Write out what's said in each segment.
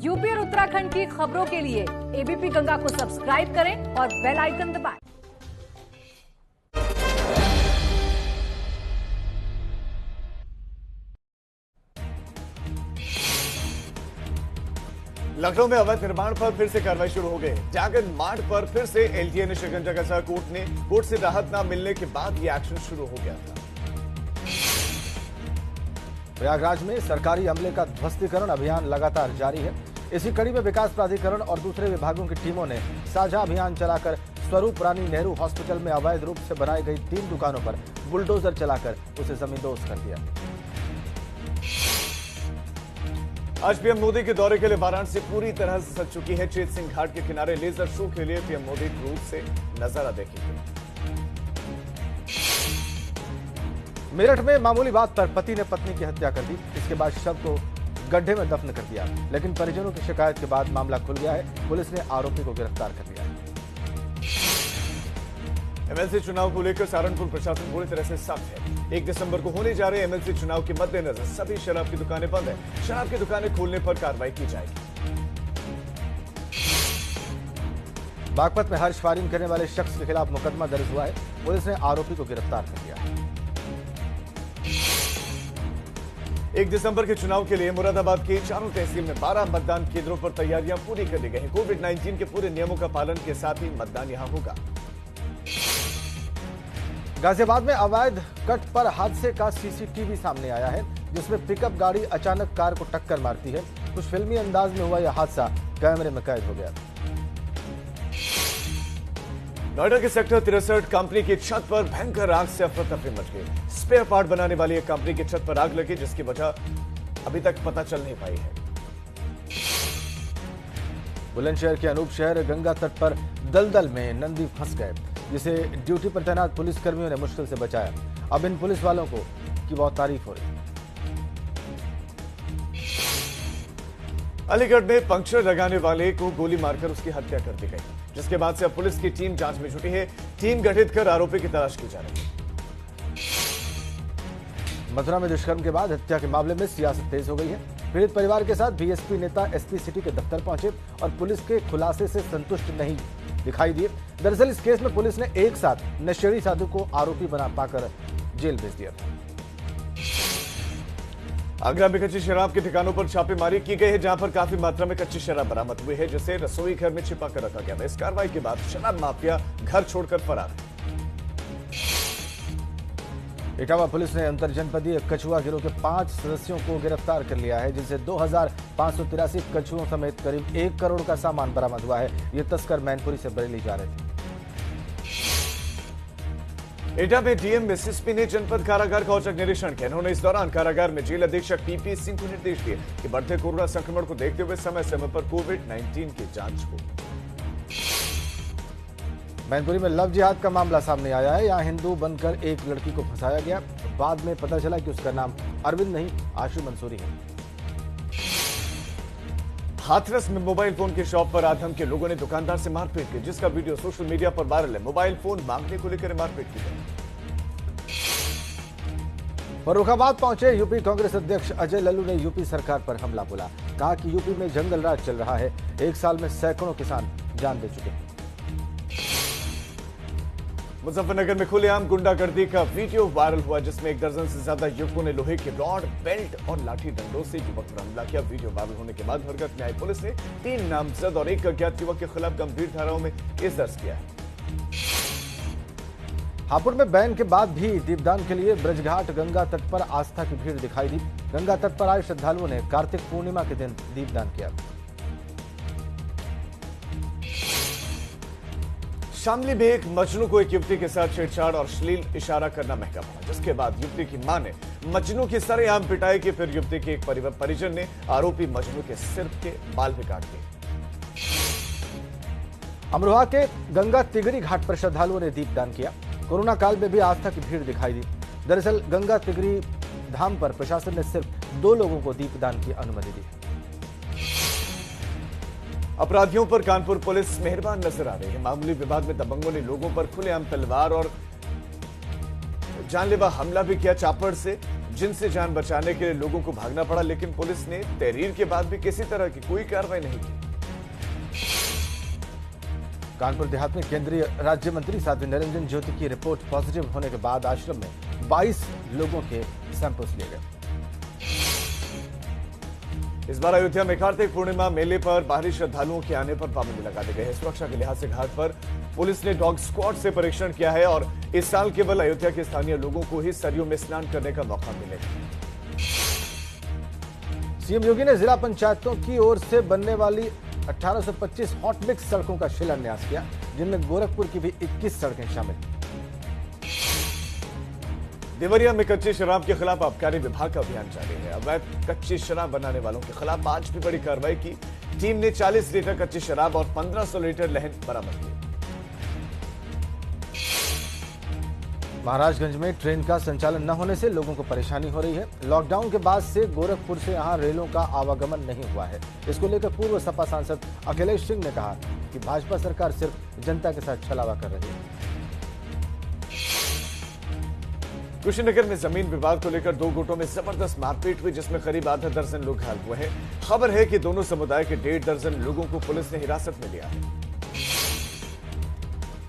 UP और उत्तराखंड की खबरों के लिए एबीपी गंगा को सब्सक्राइब करें और बेल आइकन दबाएं। लखनऊ में अवैध निर्माण पर फिर से कार्रवाई शुरू हो गई। ड्रैगन मार्ट पर फिर से एलटीए ने शिकंजा कसा। कोर्ट से राहत न मिलने के बाद यह एक्शन शुरू हो गया था। प्रयागराज में सरकारी अमले का ध्वस्तीकरण अभियान लगातार जारी है। इसी कड़ी में विकास प्राधिकरण और दूसरे विभागों की टीमों ने साझा अभियान चलाकर स्वरूप रानी नेहरू हॉस्पिटल में अवैध रूप से बनाई गई 3 दुकानों पर बुलडोजर चलाकर उसे जमींदोज कर दिया। आज पीएम मोदी के दौरे के लिए वाराणसी पूरी तरह से सज चुकी है। चेत सिंह घाट के किनारे लेजर शो के लिए पीएम मोदी क्रूज से नजारा देखेंगे। मेरठ में मामूली बात पर पति ने पत्नी की हत्या कर दी। इसके बाद शव को गड्ढे में दफन कर दिया, लेकिन परिजनों की शिकायत के बाद मामला खुल गया है। पुलिस ने आरोपी को गिरफ्तार कर लिया है। एमएलसी चुनाव को लेकर सहारनपुर प्रशासन पूरी तरह से सख्त है। 1 दिसंबर को होने जा रहे एमएलसी चुनाव के मद्देनजर सभी शराब की दुकानें बंद है। शराब की दुकानें खोलने पर कार्रवाई की जाएगी। बागपत में हर्ष फायरिंग करने वाले शख्स के खिलाफ मुकदमा दर्ज हुआ है। पुलिस ने आरोपी को गिरफ्तार कर लिया है। 1 दिसंबर के चुनाव के लिए मुरादाबाद की चारों तहसील में 12 मतदान केंद्रों पर तैयारियां पूरी कर ली गई हैं। कोविड-19 के पूरे नियमों का पालन के साथ ही मतदान यहां होगा। गाजियाबाद में अवैध कट पर हादसे का सीसीटीवी सामने आया है, जिसमें पिकअप गाड़ी अचानक कार को टक्कर मारती है। कुछ फिल्मी अंदाज में हुआ यह हादसा कैमरे में कैद हो गया। नोएडा के सेक्टर 63 कंपनी की छत पर भयंकर आग से अफरा तफरी मच गई। स्पेयर पार्ट बनाने वाली एक कंपनी की छत पर आग लगी, जिसकी वजह अभी तक पता चल नहीं पाई है। बुलंदशहर के अनूप शहर गंगा तट पर दलदल में नंदी फंस गए, जिसे ड्यूटी पर तैनात पुलिसकर्मियों ने मुश्किल से बचाया। अब इन पुलिस वालों की बहुत तारीफ हो रही है। अलीगढ़ में पंक्चर लगाने वाले को गोली मारकर उसकी हत्या कर दी गई, जिसके बाद से अब पुलिस की टीम जांच में जुटी है। टीम गठित कर आरोपी की तलाश की जा रही है। मथुरा में दुष्कर्म के बाद हत्या के मामले में सियासत तेज हो गई है। पीड़ित परिवार के साथ बीएसपी नेता एसपी सिटी के दफ्तर पहुंचे और पुलिस के खुलासे से संतुष्ट नहीं दिखाई दिए। दरअसल इस केस में पुलिस ने एक साथ नशेड़ी साधु को आरोपी बना पाकर जेल भेज दिया था। आगरा में कच्ची शराब के ठिकानों पर छापेमारी की गई है, जहां पर काफी मात्रा में कच्ची शराब बरामद हुई है, जिसे रसोई घर में छिपा कर रखा गया था। इस कार्रवाई के बाद शराब माफिया घर छोड़कर फरार है। इटावा पुलिस ने अंतरजनपदीय कछुआ गिरोह के 5 सदस्यों को गिरफ्तार कर लिया है, जिनसे 2583 कछुओं समेत करीब 1 करोड़ का सामान बरामद हुआ है। ये तस्कर मैनपुरी से बरेली जा रहे थे। एटा में डीएम एसएसपी ने जनपद कारागार का औचक निरीक्षण किया। उन्होंने इस दौरान कारागार में जेल अधीक्षक पीपी सिंह को निर्देश दिए कि बढ़ते कोरोना संक्रमण को देखते हुए समय समय पर कोविड-19 की जांच हो। मैनपुरी में लव जिहाद का मामला सामने आया है। यहाँ हिंदू बनकर एक लड़की को फंसाया गया। बाद में पता चला कि उसका नाम अरविंद नहीं, आशु मंसूरी है। हाथरस में मोबाइल फोन की शॉप पर आधम के लोगों ने दुकानदार से मारपीट की, जिसका वीडियो सोशल मीडिया पर वायरल है। मोबाइल फोन मांगने को लेकर मारपीट की गई। फर्रुखाबाद पहुंचे यूपी कांग्रेस अध्यक्ष अजय लल्लू ने यूपी सरकार पर हमला बोला। कहा कि यूपी में जंगल राज चल रहा है। 1 साल में सैकड़ों किसान जान दे चुके हैं। मुजफ्फरनगर में खुलेआम गुंडागर्दी का वीडियो वायरल हुआ, जिसमें 1 दर्जन से ज्यादा युवकों ने लोहे के रॉड, बेल्ट और लाठी डंडों से युवक पर हमला किया। वीडियो वायरल होने के बाद हरकत में आई पुलिस ने 3 नामजद और 1 अज्ञात युवक के खिलाफ गंभीर धाराओं में केस दर्ज किया है। हापुड़ में बैन के बाद भी दीपदान के लिए ब्रजघाट गंगा तट पर आस्था की भीड़ दिखाई दी। गंगा तट पर आए श्रद्धालुओं ने कार्तिक पूर्णिमा के दिन दीपदान किया। शामली में एक मजनू को एक युवती के साथ छेड़छाड़ और अश्लील इशारा करना महंगा पड़ा, जिसके बाद युवती की मां ने मजनू की सरेआम पिटाई की। फिर युवती के एक परिजन ने आरोपी मजनू के सिर के बाल भी काट दिए। अमरोहा के गंगा तिगरी घाट पर श्रद्धालुओं ने दीपदान किया। कोरोना काल में भी आस्था की भीड़ दिखाई दी। दरअसल गंगा तिगरी धाम पर प्रशासन ने सिर्फ 2 लोगों को दीपदान की अनुमति दी। अपराधियों पर कानपुर पुलिस मेहरबान नजर आ रही है। मामूली विवाद में दबंगों ने लोगों पर खुलेआम तलवार और जानलेवा हमला भी किया। चापड़ से जिनसे जान बचाने के लिए लोगों को भागना पड़ा, लेकिन पुलिस ने तहरीर के बाद भी किसी तरह की कोई कार्रवाई नहीं की। कानपुर देहात में केंद्रीय राज्य मंत्री साध्वी निरंजन ज्योति की रिपोर्ट पॉजिटिव होने के बाद आश्रम में 22 लोगों के सैंपल्स लिए गए। इस बार अयोध्या में कार्तिक पूर्णिमा मेले पर बाहरी श्रद्धालुओं के आने पर पाबंदी लगा दी गई है। सुरक्षा के लिहाज से घाट पर पुलिस ने डॉग स्क्वाड से परीक्षण किया है और इस साल केवल अयोध्या के स्थानीय लोगों को ही सरयू में स्नान करने का मौका मिलेगा। सीएम योगी ने जिला पंचायतों की ओर से बनने वाली 1825 हॉट मिक्स सड़कों का शिलान्यास किया, जिनमें गोरखपुर की भी 21 सड़कें शामिल। देवरिया में कच्ची शराब के खिलाफ आबकारी विभाग का अभियान जारी है। अवैध कच्ची शराब बनाने वालों के खिलाफ आज भी बड़ी कार्रवाई की। टीम ने 40 लीटर कच्ची शराब और 1500 लीटर लहन बरामद की। महाराजगंज में ट्रेन का संचालन न होने से लोगों को परेशानी हो रही है। लॉकडाउन के बाद से गोरखपुर से यहां रेलों का आवागमन नहीं हुआ है। इसको लेकर पूर्व सपा सांसद अखिलेश सिंह ने कहा कि भाजपा सरकार सिर्फ जनता के साथ छलावा कर रही है। कुशीनगर में जमीन विवाद को लेकर दो गुटों में जबरदस्त मारपीट हुई, जिसमें करीब आधा दर्जन लोग घायल हुए हैं। खबर है कि दोनों समुदाय के 1.5 दर्जन लोगों को पुलिस ने हिरासत में लिया है।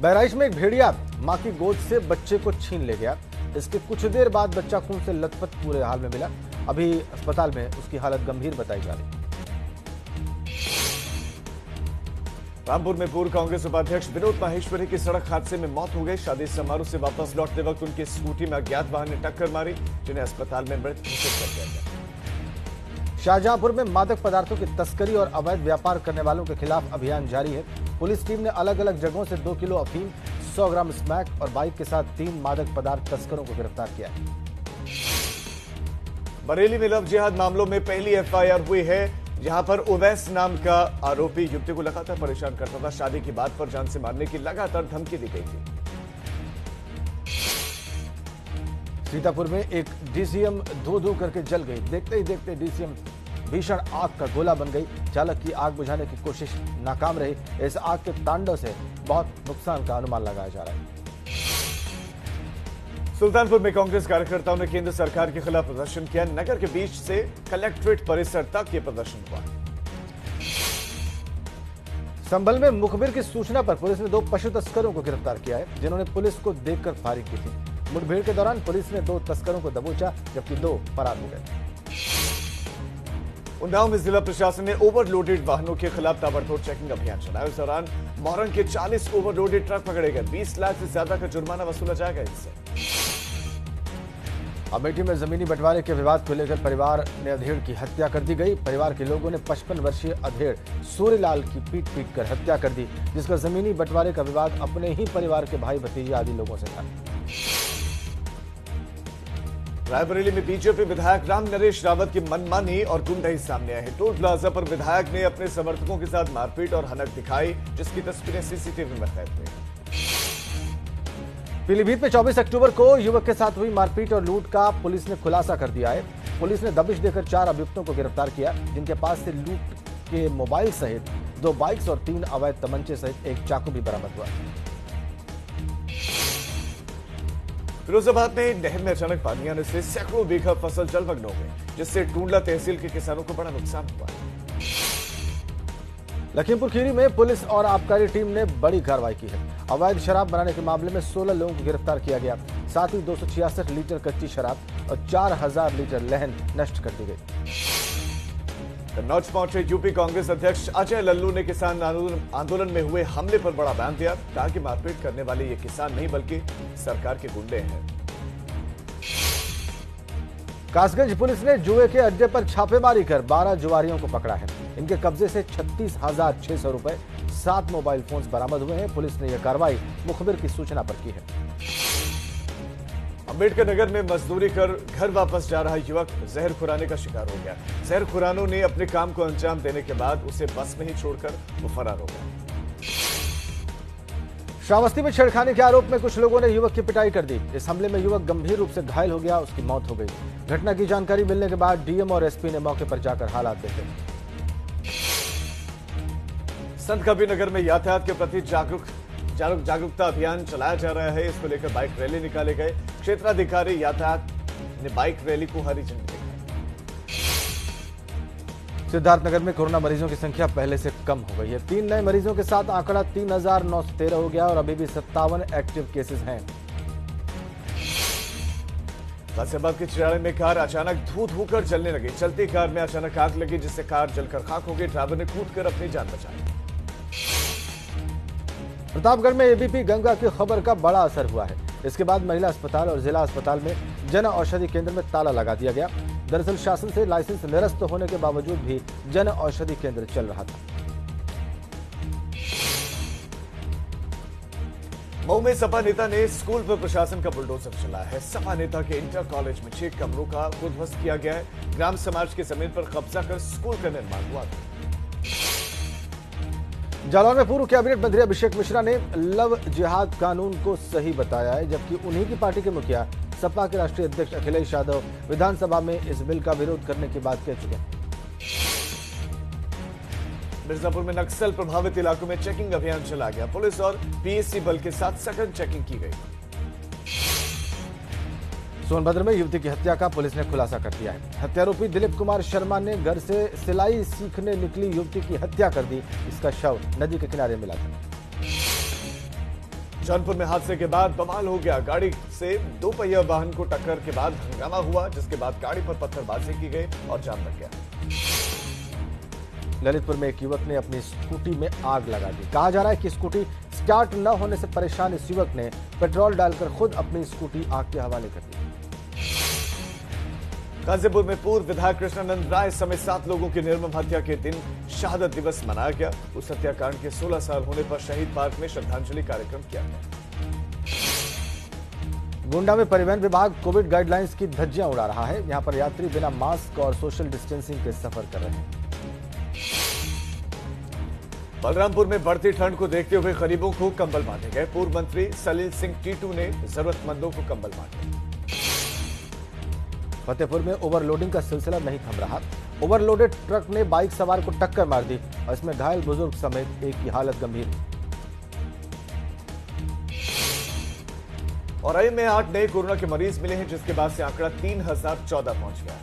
बहराइच में एक भेड़िया मां की गोद से बच्चे को छीन ले गया। इसके कुछ देर बाद बच्चा खून से लथपथ पूरे हाल में मिला। अभी अस्पताल में उसकी हालत गंभीर बताई जा रही। रामपुर में पूर्व कांग्रेस उपाध्यक्ष विनोद माहेश्वरी की सड़क हादसे में मौत हो गई। शादी समारोह से वापस लौटते वक्त उनकी स्कूटी में अज्ञात वाहन ने टक्कर मारी, जिन्हें अस्पताल में मृत घोषित कर दिया गया। शाहजहांपुर में मादक पदार्थों की तस्करी और अवैध व्यापार करने वालों के खिलाफ अभियान जारी है। पुलिस टीम ने अलग अलग जगहों से 2 किलो अफीम, 100 ग्राम स्मैक और बाइक के साथ 3 मादक पदार्थ तस्करों को गिरफ्तार किया है। बरेली में लव जिहाद मामलों में पहली एफआईआर हुई है, जहां पर उवैस नाम का आरोपी युवती को लगातार परेशान करता था। शादी की बात पर जान से मारने की लगातार धमकी दी गई थी। सीतापुर में एक डीसीएम धू-धू करके जल गई। देखते ही देखते डीसीएम भीषण आग का गोला बन गई। चालक की आग बुझाने की कोशिश नाकाम रही। इस आग के तांडव से बहुत नुकसान का अनुमान लगाया जा रहा है। सुल्तानपुर में कांग्रेस कार्यकर्ताओं ने केंद्र सरकार के खिलाफ प्रदर्शन किया। नगर के बीच से कलेक्ट्रेट परिसर तक ये प्रदर्शन हुआ। संभल में मुखबिर की सूचना पर पुलिस ने 2 पशु तस्करों को गिरफ्तार किया है, जिन्होंने पुलिस को देखकर फायरिंग की थी। मुठभेड़ के दौरान पुलिस ने 2 तस्करों को दबोचा, जबकि 2 फरार हो गए। उन्नाव में जिला प्रशासन ने ओवरलोडेड वाहनों के खिलाफ ताबड़तोड़ चेकिंग अभियान चलाया। इस दौरान मोरंग के 40 ओवरलोडेड ट्रक पकड़े गए। 20 लाख से ज्यादा का जुर्माना वसूला जाएगा इनसे। अमेठी में जमीनी बंटवारे के विवाद को लेकर परिवार ने अधेड़ की हत्या कर दी गई। परिवार के लोगों ने 55 वर्षीय अधेड़ सूर्यलाल की पीट कर हत्या कर दी, जिसका जमीनी बंटवारे का विवाद अपने ही परिवार के भाई भतीजे आदि लोगों से था। रायबरेली में बीजेपी विधायक राम नरेश रावत की मनमानी और गुंडाई सामने आई है। टोल प्लाजा पर विधायक ने अपने समर्थकों के साथ मारपीट और हनक दिखाई, जिसकी तस्वीरें सीसीटीवी में कैद हुई। पीलीभीत में 24 अक्टूबर को युवक के साथ हुई मारपीट और लूट का पुलिस ने खुलासा कर दिया है। पुलिस ने दबिश देकर 4 अभियुक्तों को गिरफ्तार किया, जिनके पास से लूट के मोबाइल सहित 2 बाइक्स और 3 अवैध तमंचे सहित 1 चाकू भी बरामद हुआ। फिरोजाबाद में नहर में अचानक पानी आने से सैकड़ों बीघा फसल जलमग्न हो गई, जिससे टूंडला तहसील के किसानों को बड़ा नुकसान हुआ। लखीमपुर खीरी में पुलिस और आबकारी टीम ने बड़ी कार्रवाई की है। अवैध शराब बनाने के मामले में 16 लोगों को गिरफ्तार किया गया। साथ ही 266 लीटर कच्ची शराब और 4000 लीटर लहन नष्ट कर दी गई। कन्नौज पहुंचे यूपी कांग्रेस अध्यक्ष अजय लल्लू ने किसान आंदोलन में हुए हमले पर बड़ा बयान दिया। कहा कि मारपीट करने वाले ये किसान नहीं बल्कि सरकार के गुंडे हैं। कासगंज पुलिस ने जुए के अड्डे पर छापेमारी कर 12 जुआरियों को पकड़ा है। इनके कब्जे से 36,600 रुपए, 7 मोबाइल फोन्स बरामद हुए हैं। पुलिस ने यह कार्रवाई मुखबिर की सूचना पर की है। अंबेडकर नगर में मजदूरी कर घर वापस जा रहा युवक जहर खुराने का शिकार हो गया। जहर खुरानों ने अपने काम को अंजाम देने के बाद उसे बस में ही छोड़कर वो फरार हो गया। श्रावस्ती में छेड़खानी के आरोप में कुछ लोगों ने युवक की पिटाई कर दी। इस हमले में युवक गंभीर रूप से घायल हो गया, उसकी मौत हो गई। घटना की जानकारी मिलने के बाद डीएम और एसपी ने मौके पर जाकर हालात देखे। संत कबीरनगर में यातायात के प्रति जागरूकता अभियान चलाया जा रहा है। इसको लेकर बाइक रैली निकाले गए। क्षेत्राधिकारी यातायात ने बाइक रैली को हरी झंडी दिखाई। सिद्धार्थनगर में कोरोना मरीजों की संख्या पहले से कम हो गई है। 3 नए मरीजों के साथ आंकड़ा 3,913 हो गया और अभी भी 57 एक्टिव केसेस हैं। गाजियाबाद के चिराड़े में कार अचानक धू धू कर जलने लगी। चलती कार में अचानक आग लगी, जिससे कार जलकर खाक हो गई। ड्राइवर ने कूदकर अपनी जान बचाई। प्रतापगढ़ में एबीपी गंगा की खबर का बड़ा असर हुआ है। इसके बाद महिला अस्पताल और जिला अस्पताल में जन औषधि केंद्र में ताला लगा दिया गया। दरअसल शासन से लाइसेंस निरस्त होने के बावजूद भी जन औषधि केंद्र चल रहा था। मऊ में सपा नेता ने स्कूल पर प्रशासन का बुलडोजर चलाया है। सपा नेता के इंटर कॉलेज में 6 कमरों का उद्ध्वस्त किया गया है। ग्राम समाज के जमीन पर कब्जा कर स्कूल का निर्माण हुआ था। जालौर में पूर्व कैबिनेट मंत्री अभिषेक मिश्रा ने लव जिहाद कानून को सही बताया है, जबकि उन्हीं की पार्टी के मुखिया सपा के राष्ट्रीय अध्यक्ष अखिलेश यादव विधानसभा में इस बिल का विरोध करने की बात कह चुके हैं। मिर्जापुर में नक्सल प्रभावित इलाकों में चेकिंग अभियान चला गया। पुलिस और पीएससी बल के साथ सघन चेकिंग की गई। सोनभद्र में युवती की हत्या का पुलिस ने खुलासा कर दिया है। हत्यारोपी दिलीप कुमार शर्मा ने घर से सिलाई सीखने निकली युवती की हत्या कर दी। इसका शव नदी के किनारे मिला था। जौनपुर में हादसे के बाद बवाल हो गया। गाड़ी से 2 पहिया वाहन को टक्कर के बाद हंगामा हुआ, जिसके बाद गाड़ी पर पत्थरबाजी की गई और जाम लग गया। ललितपुर में एक युवक ने अपनी स्कूटी में आग लगा दी। कहा जा रहा है कि स्कूटी स्टार्ट न होने से परेशान इस युवक ने पेट्रोल डालकर खुद अपनी स्कूटी आग के हवाले कर दी। गाजीपुर में पूर्व विधायक कृष्णानंद राय समेत 7 लोगों की निर्मम हत्या के दिन शहादत दिवस मनाया गया। उस हत्याकांड के 16 साल होने पर शहीद पार्क में श्रद्धांजलि कार्यक्रम किया गया। गोंडा में परिवहन विभाग कोविड गाइडलाइंस की धज्जियां उड़ा रहा है। यहां पर यात्री बिना मास्क और सोशल डिस्टेंसिंग के सफर कर रहे हैं। बलरामपुर में बढ़ती ठंड को देखते हुए गरीबों को कंबल बांटे गए। पूर्व मंत्री सलील सिंह टीटू ने जरूरतमंदों को कंबल बांटे। फतेहपुर में ओवरलोडिंग का सिलसिला नहीं थम रहा। ओवरलोडेड ट्रक ने बाइक सवार को टक्कर मार दी और इसमें घायल बुजुर्ग समेत एक की हालत गंभीर है। और में 8 नए कोरोना के मरीज मिले हैं, जिसके बाद से आंकड़ा 3014 पहुंच गया है।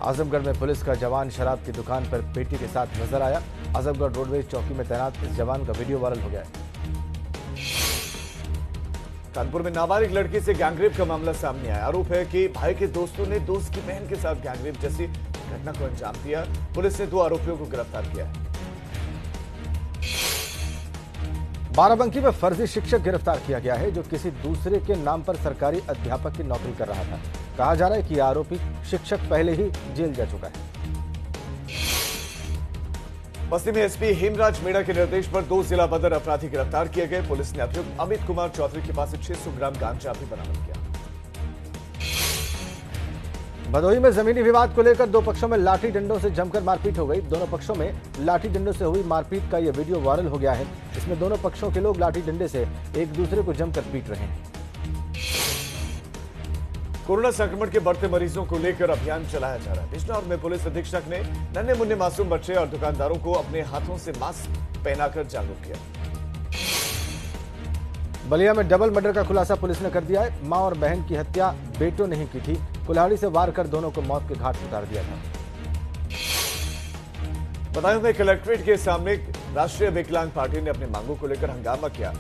आजमगढ़ में पुलिस का जवान शराब की दुकान पर पेटी के साथ नजर आया। आजमगढ़ रोडवेज चौकी में तैनात इस जवान का वीडियो वायरल हो गया है। कानपुर में नाबालिग लड़की से गैंगरेप का मामला सामने आया। आरोप है कि भाई के दोस्तों ने दोस्त की बहन के साथ गैंगरेप जैसी घटना को अंजाम दिया। पुलिस ने 2 आरोपियों को गिरफ्तार किया है। बाराबंकी में फर्जी शिक्षक गिरफ्तार किया गया है, जो किसी दूसरे के नाम पर सरकारी अध्यापक की नौकरी कर रहा था। कहा जा रहा है कि आरोपी शिक्षक पहले ही जेल जा चुका है। बस्ती में एसपी हेमराज मीणा के निर्देश पर 2 जिला बदर अपराधी गिरफ्तार किए गए। पुलिस ने अभियुक्त अमित कुमार चौधरी के पास से 600 ग्राम गांजा भी बरामद किया। भदोही में जमीनी विवाद को लेकर 2 पक्षों में लाठी डंडों से जमकर मारपीट हो गई। दोनों पक्षों में लाठी डंडों से हुई मारपीट का यह वीडियो वायरल हो गया है। इसमें दोनों पक्षों के लोग लाठी डंडे से एक दूसरे को जमकर पीट रहे हैं। कोरोना संक्रमण के बढ़ते मरीजों को लेकर अभियान चलाया जा रहा है। बिजनौर में पुलिस अधीक्षक ने नन्हे मुन्ने मासूम बच्चे और दुकानदारों को अपने हाथों से मास्क पहनाकर जागरूक किया। बलिया में डबल मर्डर का खुलासा पुलिस ने कर दिया है। मां और बहन की हत्या बेटों ने ही की थी। कुल्हाड़ी से वार कर दोनों को मौत के घाट उतार दिया था। बदायूं में कलेक्ट्रेट के सामने राष्ट्रीय विकलांग पार्टी ने अपनी मांगों को लेकर हंगामा किया।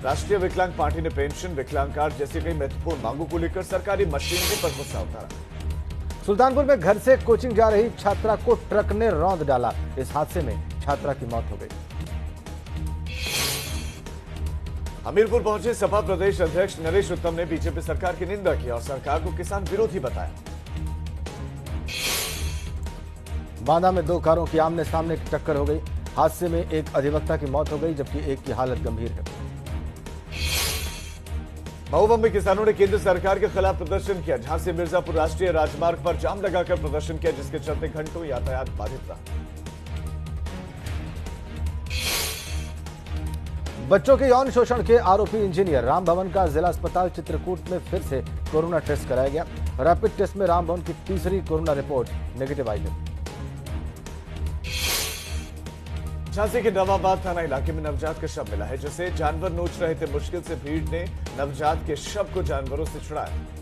राष्ट्रीय विकलांग पार्टी ने पेंशन, विकलांग कार्ड जैसी कई महत्वपूर्ण मांगों को लेकर सरकारी मशीनरी पर गुस्सा उतारा। सुल्तानपुर में घर से कोचिंग जा रही छात्रा को ट्रक ने रौंद डाला। इस हादसे में छात्रा की मौत हो गई। हमीरपुर पहुंचे सपा प्रदेश अध्यक्ष नरेश उत्तम ने बीजेपी सरकार की निंदा की और सरकार को किसान विरोधी बताया। बांदा में 2 कारों की आमने सामने की टक्कर हो गई। हादसे में एक अधिवक्ता की मौत हो गई, जबकि एक की हालत गंभीर है। महोबा में किसानों ने केंद्र सरकार के खिलाफ प्रदर्शन किया। झांसी मिर्जापुर राष्ट्रीय राजमार्ग पर जाम लगाकर प्रदर्शन किया, जिसके चलते घंटों यातायात बाधित रहा। बच्चों के यौन शोषण के आरोपी इंजीनियर रामभवन का जिला अस्पताल चित्रकूट में फिर से कोरोना टेस्ट कराया गया। रैपिड टेस्ट में रामभवन की तीसरी कोरोना रिपोर्ट नेगेटिव आई है। झांसी के नवाबाद थाना इलाके में नवजात का शव मिला है, जिसे जानवर नोच रहे थे। मुश्किल से भीड़ ने नवजात के शव को जानवरों से छुड़ाया।